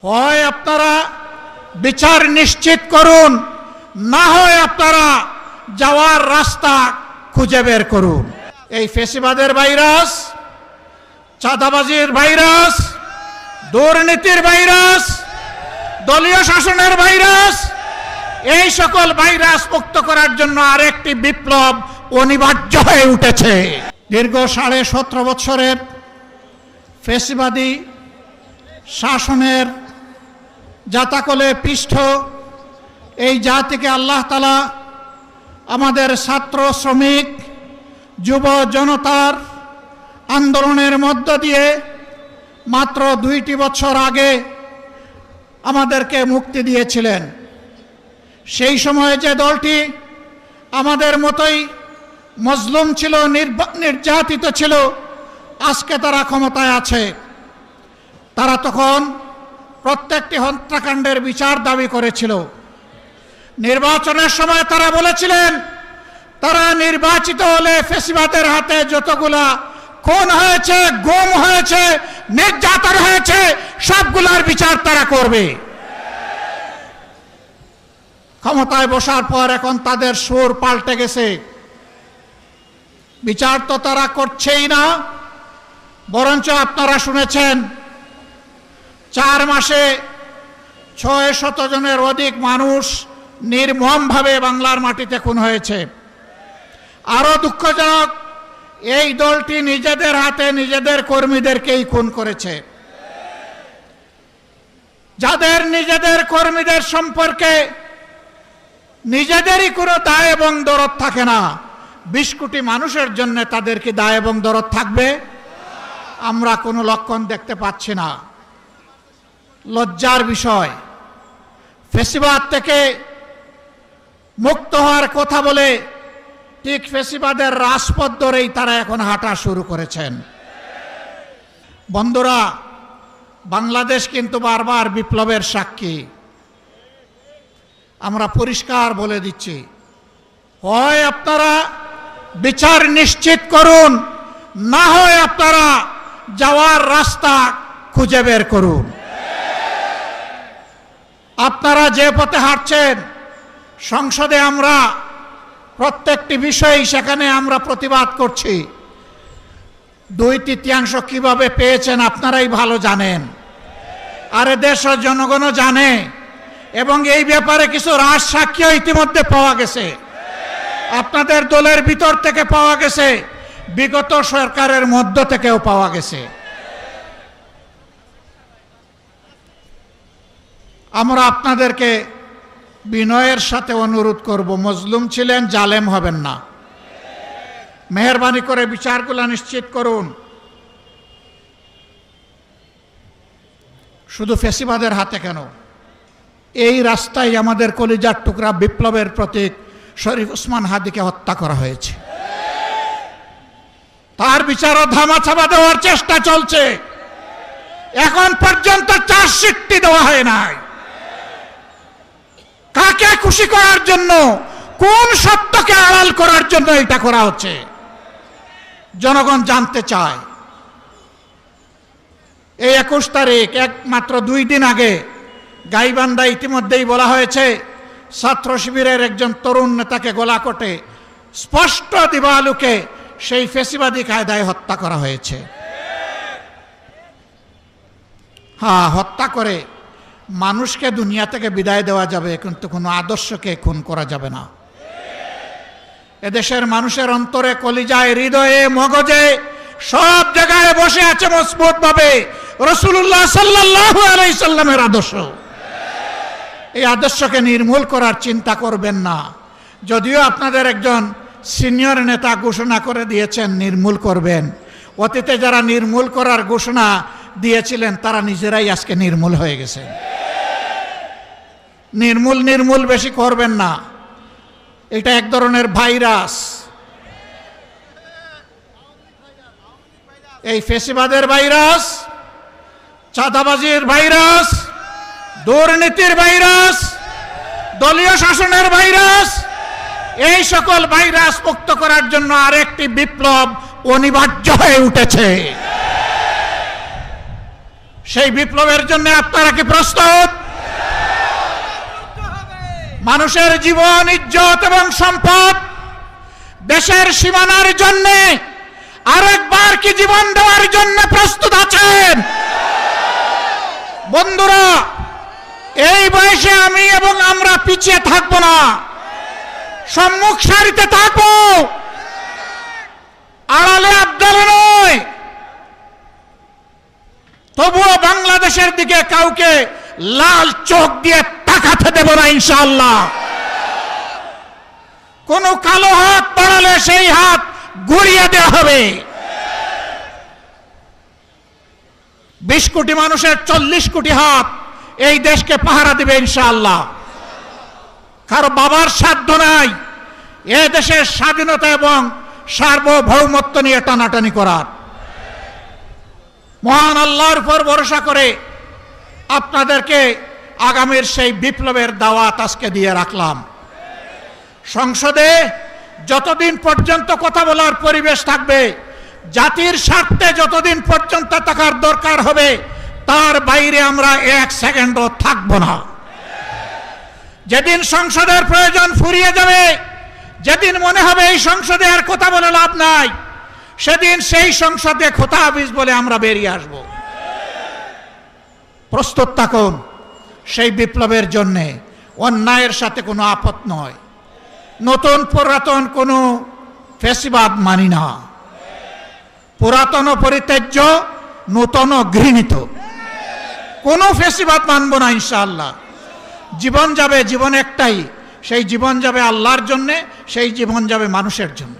হয় আপনারা বিচার নিশ্চিত করুন, না হয় আপনারা যাওয়ার রাস্তা খুঁজে বের করুন। এই ফেসিবাদের ভাইরাস, চাঁদাবাজির ভাইরাস, দুর্নীতির ভাইরাস, দলীয় শাসনের ভাইরাস, এই সকল ভাইরাস মুক্ত করার জন্য আরেকটি বিপ্লব অনিবার্য হয়ে উঠেছে। দীর্ঘ 17.5 বছরের ফেসিবাদী শাসনের জাতাকলে পিষ্ঠ এই জাতিকে আল্লাহ তাআলা আমাদের ছাত্র, শ্রমিক, যুব জনতার আন্দোলনের মধ্য দিয়ে মাত্র 2টি বছর আগে আমাদেরকে মুক্তি দিয়েছিলেন। সেই সময়ে যে দলটি আমাদের মতোই মজলুম ছিল, নির্যাতিত ছিল, আজকে তারা ক্ষমতায় আছে। তারা তখন প্রত্যেকটি হত্যাকাণ্ডের বিচার দাবি করেছিল। নির্বাচনের সময় তারা বলেছিলেন তারা নির্বাচিত হলে ফেসিবাদের হাতে যতগুলা খুন হয়েছে, গুম হয়েছে, নির্যাতন হয়েছে, সবগুলার বিচার তারা করবে। ক্ষমতায় বসার পর এখন তাদের সুর পাল্টে গেছে। বিচার তো তারা করছেই না, বরঞ্চ আপনারা শুনেছেন 4 মাসে 600 জনের অধিক মানুষ নির্মমভাবে বাংলার মাটিতে খুন হয়েছে। আরো দুঃখজনক, এই দলটি নিজেদের হাতে নিজেদের কর্মীদেরকেই খুন করেছে। যাদের নিজেদের কর্মীদের সম্পর্কে নিজেদেরই কোনো দায় এবং দরদ থাকে না, 20 কোটি মানুষের জন্য তাদের কি দায় এবং দরদ থাকবে? আমরা কোনো লক্ষণ দেখতে পাচ্ছি না। লজ্জার বিষয়, ফেসিবাদ থেকে মুক্ত হওয়ার কথা বলে ঠিক ফেসিবাদের রাজপথ ধরেই তারা এখন হাঁটা শুরু করেছেন। বন্ধুরা, বাংলাদেশ কিন্তু বারবার বিপ্লবের সাক্ষী। আমরা পরিষ্কার বলে দিচ্ছি, হয় আপনারা বিচার নিশ্চিত করুন, না হয় আপনারা যাওয়ার রাস্তা খুঁজে বের করুন। আপনারা যে পথে হাঁটছেন, সংসদে আমরা প্রত্যেকটি বিষয় সেখানে আমরা প্রতিবাদ করছি। 2/3 কিভাবে পেয়েছেন আপনারাই ভালো জানেন, আরে দেশ ও জনগণও জানে। এবং এই ব্যাপারে কিছু রাজ সাক্ষী ইতিমধ্যে পাওয়া গেছে, আপনাদের দলের ভিতর থেকে পাওয়া গেছে, বিগত সরকারের মধ্য থেকেও পাওয়া গেছে। আমরা আপনাদেরকে বিনয়ের সাথে অনুরোধ করব, মজলুম ছিলেন, জালেম হবেন না। মেহেরবানি করে বিচারগুলো নিশ্চিত করুন। শুধু ফেসিবাদের হাতে কেন, এই রাস্তায় আমাদের কলিজার টুকরা বিপ্লবের প্রতীক শরীফ ওসমান হাদিকে হত্যা করা হয়েছে। তার বিচারও ধামাচাপা দেওয়ার চেষ্টা চলছে। এখন পর্যন্ত চার্জশিটটি দেওয়া হয় নাই। কাকে খুশি করার জন্য, কোন সত্যকে আড়াল করার জন্য এটা করা হচ্ছে, জনগণ জানতে চায়। এই 21 তারিখ, মাত্র 2 দিন আগে গাইবান্ধা ইতিমধ্যেই বলা হয়েছে ছাত্র শিবিরের একজন তরুণ নেতাকে গলাকটে স্পষ্ট দিবালুকে সেই ফেসিবাদী কায়দায় হত্যা করা হয়েছে। হ্যাঁ, হত্যা করে মানুষকে দুনিয়া থেকে বিদায় দেওয়া যাবে, কিন্তু কোনো আদর্শকে খুন করা যাবে না। এদেশের মানুষের অন্তরে, কলিজায়, হৃদয়ে, মগজে সব জায়গায় বসে আছে মজবুত ভাবে রাসূলুল্লাহ সাল্লাল্লাহু আলাইহি সাল্লামের আদর্শ। এই আদর্শকে নির্মূল করার চিন্তা করবেন না। যদিও আপনাদের একজন সিনিয়র নেতা ঘোষণা করে দিয়েছেন নির্মূল করবেন, অতীতে যারা নির্মূল করার ঘোষণা দিয়েছিলেন তারা নিজেরাই আজকে নির্মূল হয়ে গেছে। নির্মূল বেশি করবেন না, এটা এক ধরনের ভাইরাস। এই ফেসিবাদের ভাইরাস, চাঁদাবাজির ভাইরাস, দুর্নীতির ভাইরাস, দলীয় শাসনের ভাইরাস, এই সকল ভাইরাস মুক্ত করার জন্য আরেকটি বিপ্লব অনিবার্য হয়ে উঠেছে। সেই বিপ্লবের জন্য আপনারা কি প্রস্তুত? মানুষের জীবন, ইজ্জত এবং সম্পদ, দেশের সীমানার জন্য আরেকবার কি জীবন দেওয়ার জন্য প্রস্তুত আছেন? বন্ধুরা, এই বয়সে আমি এবং আমরা পিছিয়ে থাকবো না, সম্মুখ সারিতে থাকবো, আড়ালে আবদালে নয়। তবুও বাংলাদেশের দিকে কাউকে লাল চোখ দিয়ে তাকাতে দেব না ইনশাআল্লাহ। কোন কালো হাত বাড়ালে সেই হাত গুড়িয়ে দেওয়া হবে। 20 কোটি মানুষের 40 কোটি হাত এই দেশকে পাহারা দিবে ইনশাআল্লাহ। কারো বাবার সাধ্য নাই এ দেশের স্বাধীনতা এবং সার্বভৌমত্ব নিয়ে টানাটানি করার। মহান আল্লাহর উপর ভরসা করে আপনাদেরকে আগামীর সেই বিপ্লবের দাওয়াত আজকে দিয়ে রাখলাম। সংসদে যতদিন পর্যন্ত কথা বলার পরিবেশ থাকবে, জাতির স্বার্থে যতদিন পর্যন্ত থাকার দরকার হবে, তার বাইরে আমরা 1 সেকেন্ডও থাকব না। যেদিন সংসদের প্রয়োজন ফুরিয়ে যাবে, যেদিন মনে হবে এই সংসদে আর কথা বলে লাভ নাই, সেদিন সেই সংসদে খোতা হাফিজ বলে আমরা বেরিয়ে আসব। প্রস্তুত থাকুন সেই বিপ্লবের জন্যে। অন্যায়ের সাথে কোনো আপত নয়, নতুন পুরাতন কোনো ফ্যাসিবাদ মানি না। পুরাতন পরিত্যাজ্য, নূতন ঘৃণিত, কোনো ফ্যাসিবাদ মানব না ইনশাআল্লাহ। জীবন যাবে, জীবন একটাই, সেই জীবন যাবে আল্লাহর জন্যে, সেই জীবন যাবে মানুষের জন্য।